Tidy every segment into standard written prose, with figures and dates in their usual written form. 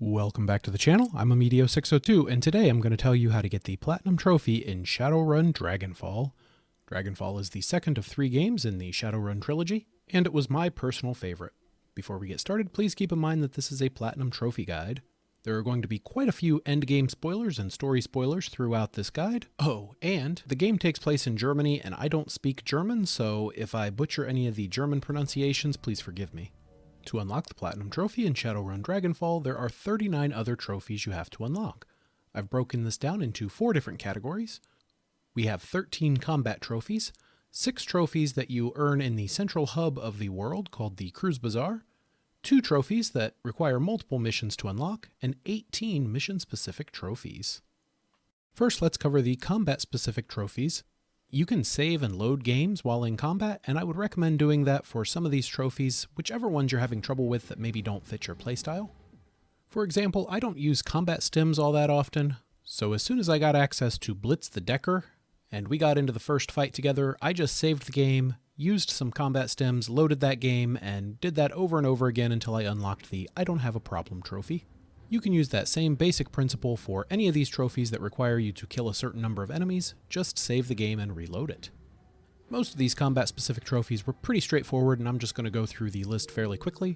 Welcome back to the channel. I'm Amedio602, and today I'm going to tell you how to get the Platinum Trophy in Shadowrun Dragonfall. Dragonfall is the second of 3 games in the Shadowrun Trilogy, and it was my personal favorite. Before we get started, please keep in mind that this is a Platinum Trophy guide. There are going to be quite a few endgame spoilers and story spoilers throughout this guide. Oh, and the game takes place in Germany, and I don't speak German, so if I butcher any of the German pronunciations, please forgive me. To unlock the Platinum Trophy in Shadowrun Dragonfall, there are 39 other trophies you have to unlock. I've broken this down into 4 different categories. We have 13 combat trophies, 6 trophies that you earn in the central hub of the world called the Kreuzbasar, 2 trophies that require multiple missions to unlock, and 18 mission-specific trophies. First, let's cover the combat-specific trophies. You can save and load games while in combat, and I would recommend doing that for some of these trophies, whichever ones you're having trouble with that maybe don't fit your playstyle. For example, I don't use combat stims all that often, so as soon as I got access to Blitz the Decker, and we got into the first fight together, I just saved the game, used some combat stims, loaded that game, and did that over and over again until I unlocked the I don't have a problem trophy. You can use that same basic principle for any of these trophies that require you to kill a certain number of enemies, just save the game and reload it. Most of these combat-specific trophies were pretty straightforward, and I'm just going to go through the list fairly quickly.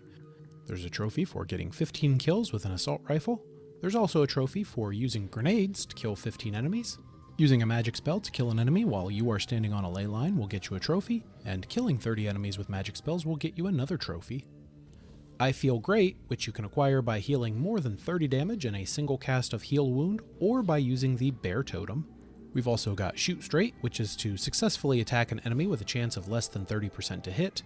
There's a trophy for getting 15 kills with an assault rifle. There's also a trophy for using grenades to kill 15 enemies. Using a magic spell to kill an enemy while you are standing on a ley line will get you a trophy, and killing 30 enemies with magic spells will get you another trophy. I Feel Great, which you can acquire by healing more than 30 damage in a single cast of Heal Wound, or by using the Bear Totem. We've also got Shoot Straight, which is to successfully attack an enemy with a chance of less than 30% to hit.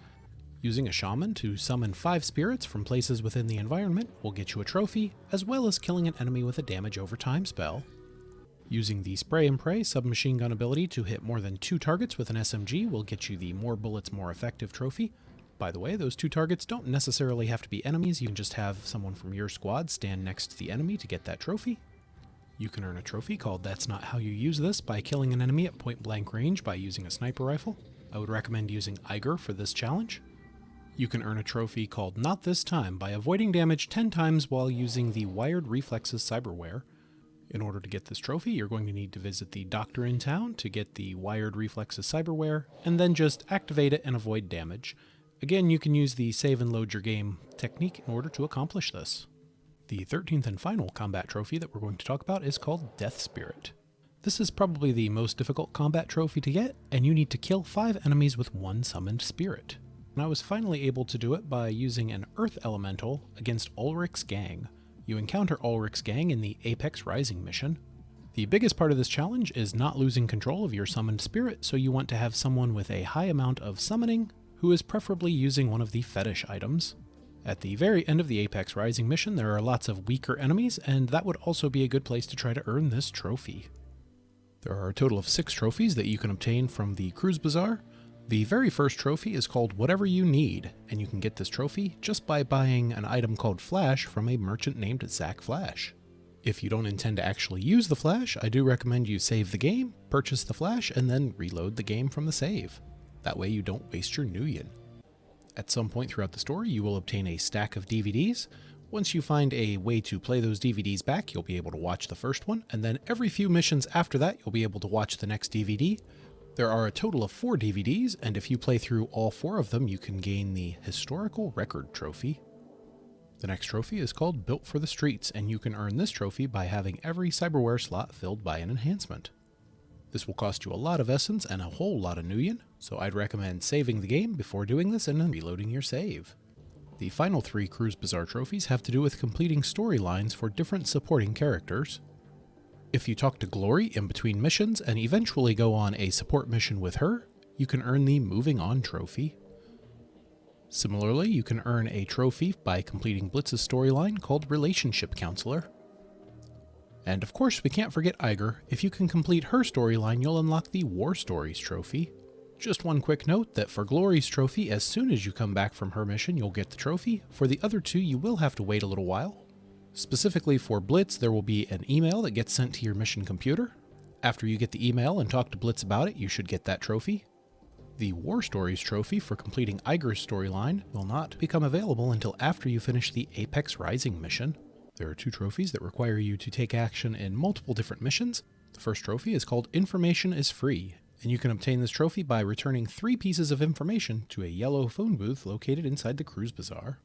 Using a Shaman to summon 5 spirits from places within the environment will get you a trophy, as well as killing an enemy with a damage over time spell. Using the Spray and Pray submachine gun ability to hit more than 2 targets with an SMG will get you the More Bullets More Effective trophy. By the way, those 2 targets don't necessarily have to be enemies, you can just have someone from your squad stand next to the enemy to get that trophy. You can earn a trophy called That's Not How You Use This by killing an enemy at point blank range by using a sniper rifle. I would recommend using Eiger for this challenge. You can earn a trophy called Not This Time by avoiding damage 10 times while using the Wired Reflexes cyberware. In order to get this trophy, you're going to need to visit the doctor in town to get the Wired Reflexes cyberware, and then just activate it and avoid damage. Again, you can use the save and load your game technique in order to accomplish this. The 13th and final combat trophy that we're going to talk about is called Death Spirit. This is probably the most difficult combat trophy to get, and you need to kill 5 enemies with 1 summoned spirit. And I was finally able to do it by using an Earth Elemental against Ulrich's gang. You encounter Ulrich's gang in the Apex Rising mission. The biggest part of this challenge is not losing control of your summoned spirit, so you want to have someone with a high amount of summoning, who is preferably using one of the fetish items. At the very end of the Apex Rising mission, there are lots of weaker enemies, and that would also be a good place to try to earn this trophy. There are a total of 6 trophies that you can obtain from the Kreuzbasar. The very first trophy is called Whatever You Need, and you can get this trophy just by buying an item called Flash from a merchant named Zach Flash. If you don't intend to actually use the Flash, I do recommend you save the game, purchase the Flash, and then reload the game from the save. That way you don't waste your Nuyen. At some point throughout the story, you will obtain a stack of DVDs. Once you find a way to play those DVDs back, you'll be able to watch the first one, and then every few missions after that, you'll be able to watch the next DVD. There are a total of 4 DVDs, and if you play through all 4 of them, you can gain the Historical Record Trophy. The next trophy is called Built for the Streets, and you can earn this trophy by having every cyberware slot filled by an enhancement. This will cost you a lot of essence and a whole lot of Nuyen, so I'd recommend saving the game before doing this and then reloading your save. The final 3 Kreuzbasar trophies have to do with completing storylines for different supporting characters. If you talk to Glory in between missions and eventually go on a support mission with her, you can earn the Moving On trophy. Similarly, you can earn a trophy by completing Blitz's storyline called Relationship Counselor. And of course, we can't forget Eiger. If you can complete her storyline, you'll unlock the War Stories trophy. Just one quick note that for Glory's trophy, as soon as you come back from her mission, you'll get the trophy. For the other 2, you will have to wait a little while. Specifically for Blitz, there will be an email that gets sent to your mission computer. After you get the email and talk to Blitz about it, you should get that trophy. The War Stories trophy for completing Eiger's storyline will not become available until after you finish the Apex Rising mission. There are 2 trophies that require you to take action in multiple different missions. The first trophy is called Information is Free, and you can obtain this trophy by returning 3 pieces of information to a yellow phone booth located inside the Kreuzbasar.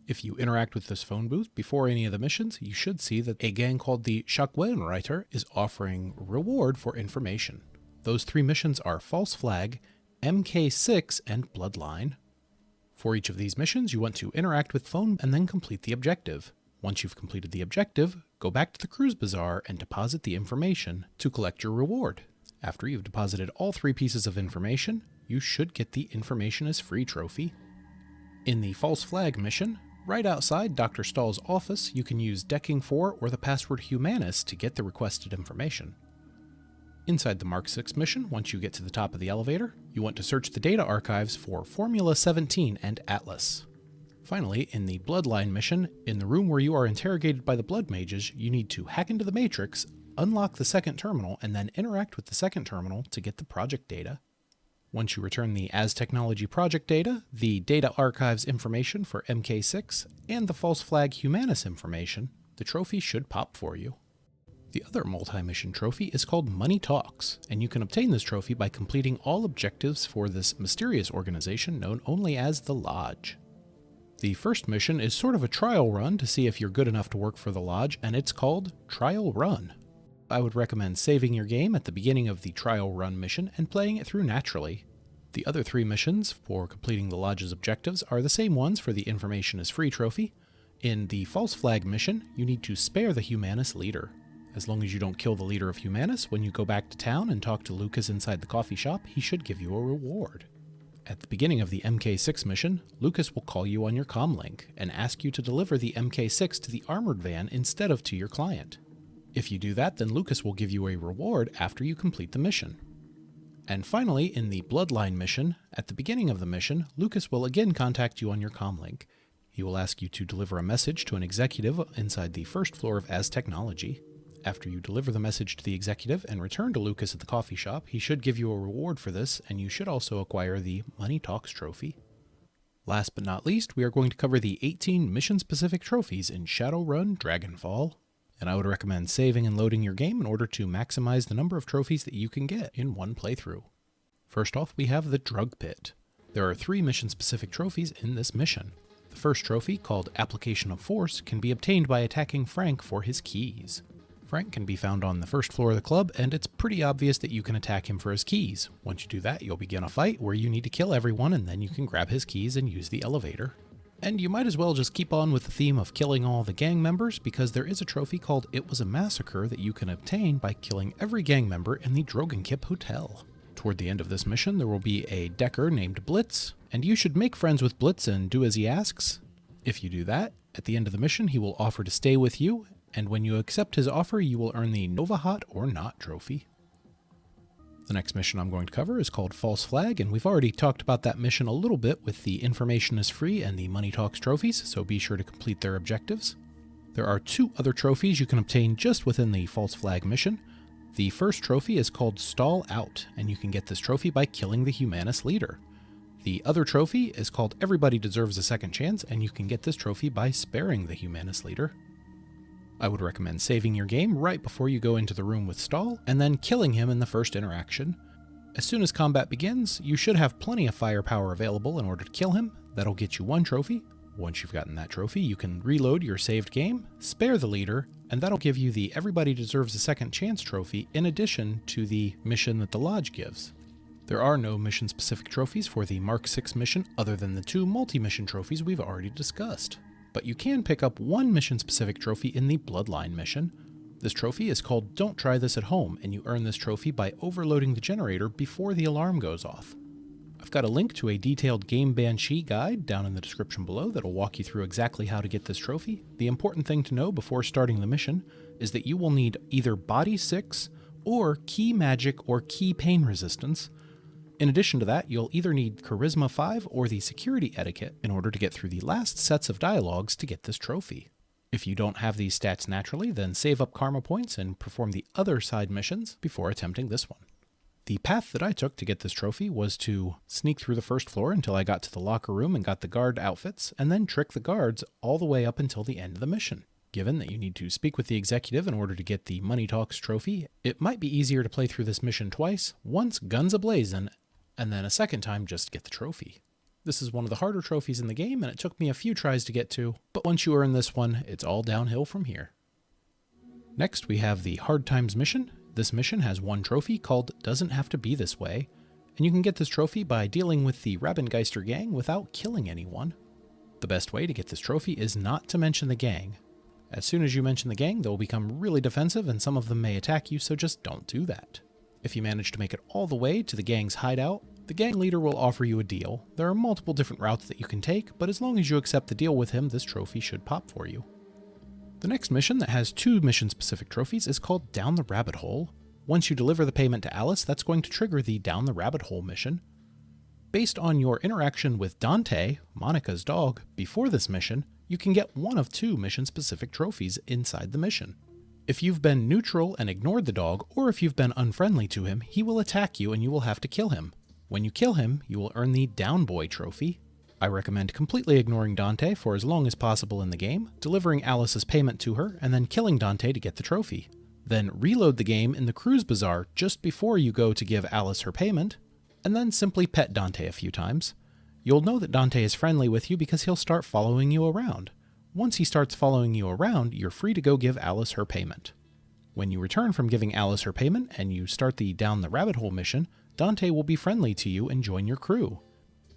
If you interact with this phone booth before any of the missions, you should see that a gang called the Shadowrun is offering reward for information. Those 3 missions are False Flag, MK6, and Bloodline. For each of these missions, you want to interact with phone and then complete the objective. Once you've completed the objective, go back to the Kreuzbasar and deposit the information to collect your reward. After you've deposited all 3 pieces of information, you should get the Information is Free trophy. In the False Flag mission, right outside Dr. Stahl's office, you can use Decking 4 or the password Humanus to get the requested information. Inside the Mark 6 mission, once you get to the top of the elevator, you want to search the data archives for Formula 17 and Atlas. Finally, in the Bloodline mission, in the room where you are interrogated by the Blood Mages, you need to hack into the Matrix, unlock the second terminal, and then interact with the second terminal to get the project data. Once you return the As Technology project data, the data archives information for MK6, and the False Flag Humanus information, the trophy should pop for you. The other multi-mission trophy is called Money Talks, and you can obtain this trophy by completing all objectives for this mysterious organization known only as the Lodge. The first mission is sort of a trial run to see if you're good enough to work for the Lodge, and it's called Trial Run. I would recommend saving your game at the beginning of the Trial Run mission and playing it through naturally. The other 3 missions for completing the Lodge's objectives are the same ones for the Information is Free trophy. In the False Flag mission, you need to spare the Humanus leader. As long as you don't kill the leader of Humanus, when you go back to town and talk to Lucas inside the coffee shop, he should give you a reward. At the beginning of the MK6 mission, Lucas will call you on your comlink and ask you to deliver the MK6 to the armored van instead of to your client. If you do that, then Lucas will give you a reward after you complete the mission. And finally, in the Bloodline mission, at the beginning of the mission, Lucas will again contact you on your comlink. He will ask you to deliver a message to an executive inside the first floor of As Technology. After you deliver the message to the executive and return to Lucas at the coffee shop, he should give you a reward for this, and you should also acquire the Money Talks trophy. Last but not least, we are going to cover the 18 mission-specific trophies in Shadowrun Dragonfall, and I would recommend saving and loading your game in order to maximize the number of trophies that you can get in one playthrough. First off, we have the Drug Pit. There are 3 mission-specific trophies in this mission. The first trophy, called Application of Force, can be obtained by attacking Frank for his keys. Frank can be found on the first floor of the club, and it's pretty obvious that you can attack him for his keys. Once you do that, you'll begin a fight where you need to kill everyone, and then you can grab his keys and use the elevator. And you might as well just keep on with the theme of killing all the gang members, because there is a trophy called It Was a Massacre that you can obtain by killing every gang member in the Drogenkip Hotel. Toward the end of this mission, there will be a Decker named Blitz, and you should make friends with Blitz and do as he asks. If you do that, at the end of the mission, he will offer to stay with you, and when you accept his offer, you will earn the Nova Hot or Not trophy. The next mission I'm going to cover is called False Flag, and we've already talked about that mission a little bit with the Information is Free and the Money Talks trophies, so be sure to complete their objectives. There are 2 other trophies you can obtain just within the False Flag mission. The first trophy is called Stall Out, and you can get this trophy by killing the Humanus leader. The other trophy is called Everybody Deserves a Second Chance, and you can get this trophy by sparing the Humanus leader. I would recommend saving your game right before you go into the room with Stahl, and then killing him in the first interaction. As soon as combat begins, you should have plenty of firepower available in order to kill him. That'll get you 1 trophy. Once you've gotten that trophy, you can reload your saved game, spare the leader, and that'll give you the Everybody Deserves a Second Chance trophy in addition to the mission that the Lodge gives. There are no mission-specific trophies for the Mark 6 mission other than the 2 multi-mission trophies we've already discussed. But you can pick up 1 mission-specific trophy in the Bloodline mission. This trophy is called Don't Try This at Home, and you earn this trophy by overloading the generator before the alarm goes off. I've got a link to a detailed Game Banshee guide down in the description below that'll walk you through exactly how to get this trophy. The important thing to know before starting the mission is that you will need either Body 6 or Key Magic or Key Pain Resistance. In addition to that, you'll either need Charisma 5 or the Security Etiquette in order to get through the last sets of dialogues to get this trophy. If you don't have these stats naturally, then save up karma points and perform the other side missions before attempting this one. The path that I took to get this trophy was to sneak through the first floor until I got to the locker room and got the guard outfits, and then trick the guards all the way up until the end of the mission. Given that you need to speak with the executive in order to get the Money Talks trophy, it might be easier to play through this mission twice, once guns ablazing, and then a second time just to get the trophy. This is one of the harder trophies in the game, and it took me a few tries to get to, but once you earn this one, it's all downhill from here. Next, we have the Hard Times mission. This mission has one trophy called Doesn't Have to Be This Way, and you can get this trophy by dealing with the Rabengeister gang without killing anyone. The best way to get this trophy is not to mention the gang. As soon as you mention the gang, they'll become really defensive and some of them may attack you, so just don't do that. If you manage to make it all the way to the gang's hideout, the gang leader will offer you a deal. There are multiple different routes that you can take, but as long as you accept the deal with him, this trophy should pop for you. The next mission that has two mission-specific trophies is called Down the Rabbit Hole. Once you deliver the payment to Alice, that's going to trigger the Down the Rabbit Hole mission. Based on your interaction with Dante, Monica's dog, before this mission, you can get one of two mission-specific trophies inside the mission. If you've been neutral and ignored the dog, or if you've been unfriendly to him, he will attack you and you will have to kill him. When you kill him, you will earn the Down Boy trophy. I recommend completely ignoring Dante for as long as possible in the game, delivering Alice's payment to her, and then killing Dante to get the trophy. Then reload the game in the Kreuzbasar just before you go to give Alice her payment, and then simply pet Dante a few times. You'll know that Dante is friendly with you because he'll start following you around. Once he starts following you around, you're free to go give Alice her payment. When you return from giving Alice her payment and you start the Down the Rabbit Hole mission, Dante will be friendly to you and join your crew.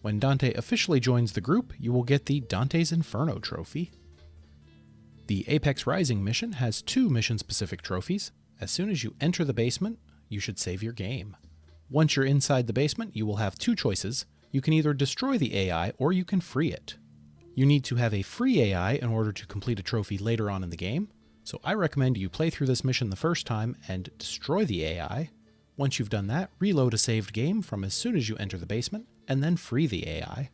When Dante officially joins the group, you will get the Dante's Inferno trophy. The Apex Rising mission has two mission-specific trophies. As soon as you enter the basement, you should save your game. Once you're inside the basement, you will have two choices. You can either destroy the AI or you can free it. You need to have a free AI in order to complete a trophy later on in the game, so I recommend you play through this mission the first time and destroy the AI. Once you've done that, reload a saved game from as soon as you enter the basement, and then free the AI.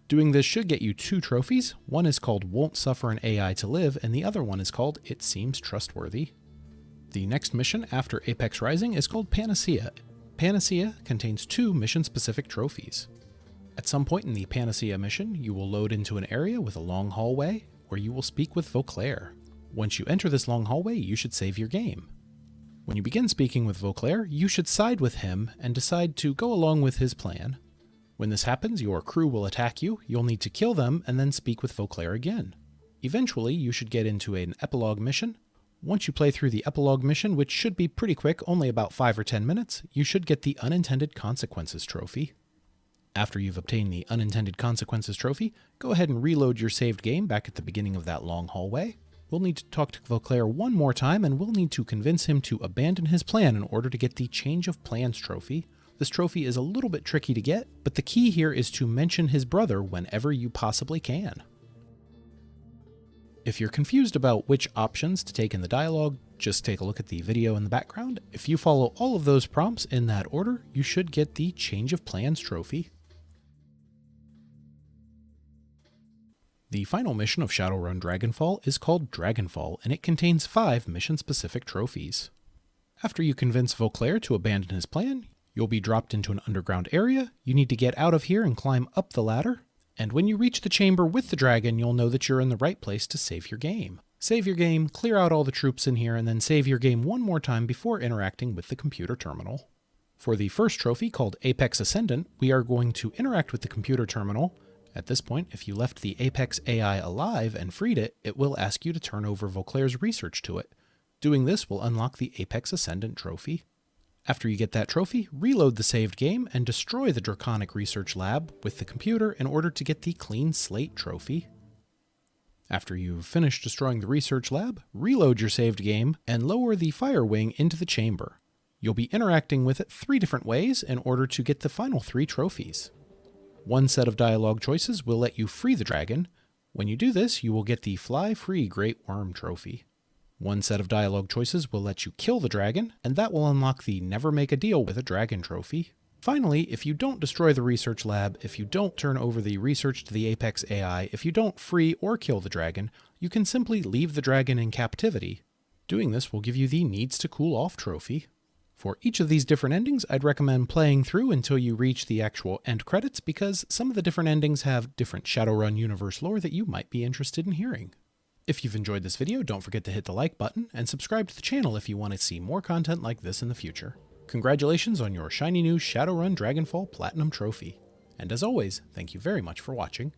Doing this should get you two trophies. One is called Won't Suffer an AI to Live, and the other one is called It Seems Trustworthy. The next mission after Apex Rising is called Panacea. Panacea contains two mission-specific trophies. At some point in the Panacea mission, you will load into an area with a long hallway where you will speak with Vauclair. Once you enter this long hallway, you should save your game. When you begin speaking with Vauclair, you should side with him and decide to go along with his plan. When this happens, your crew will attack you, you'll need to kill them, and then speak with Vauclair again. Eventually, you should get into an epilogue mission. Once you play through the epilogue mission, which should be pretty quick, only about 5 or 10 minutes, you should get the Unintended Consequences trophy. After you've obtained the Unintended Consequences trophy, go ahead and reload your saved game back at the beginning of that long hallway. We'll need to talk to Vauclair one more time, and we'll need to convince him to abandon his plan in order to get the Change of Plans trophy. This trophy is a little bit tricky to get, but the key here is to mention his brother whenever you possibly can. If you're confused about which options to take in the dialogue, just take a look at the video in the background. If you follow all of those prompts in that order, you should get the Change of Plans trophy. The final mission of Shadowrun Dragonfall is called Dragonfall, and it contains 5 mission-specific trophies. After you convince Vauclair to abandon his plan, you'll be dropped into an underground area. You need to get out of here and climb up the ladder. And when you reach the chamber with the dragon, you'll know that you're in the right place to save your game. Save your game, clear out all the troops in here, and then save your game one more time before interacting with the computer terminal. For the first trophy, called Apex Ascendant, we are going to interact with the computer terminal. At this point, if you left the Apex AI alive and freed it, it will ask you to turn over Vauclair's research to it. Doing this will unlock the Apex Ascendant trophy. After you get that trophy, reload the saved game and destroy the Draconic Research Lab with the computer in order to get the Clean Slate trophy. After you've finished destroying the research lab, reload your saved game and lower the Fire Wing into the chamber. You'll be interacting with it 3 different ways in order to get the final 3 trophies. One set of dialogue choices will let you free the dragon. When you do this, you will get the Fly Free Great Worm trophy. One set of dialogue choices will let you kill the dragon, and that will unlock the Never Make a Deal with a Dragon trophy. Finally, if you don't destroy the research lab, if you don't turn over the research to the Apex AI, if you don't free or kill the dragon, you can simply leave the dragon in captivity. Doing this will give you the Needs to Cool Off trophy. For each of these different endings, I'd recommend playing through until you reach the actual end credits, because some of the different endings have different Shadowrun universe lore that you might be interested in hearing. If you've enjoyed this video, don't forget to hit the like button and subscribe to the channel if you want to see more content like this in the future. Congratulations on your shiny new Shadowrun Dragonfall Platinum Trophy. And as always, thank you very much for watching.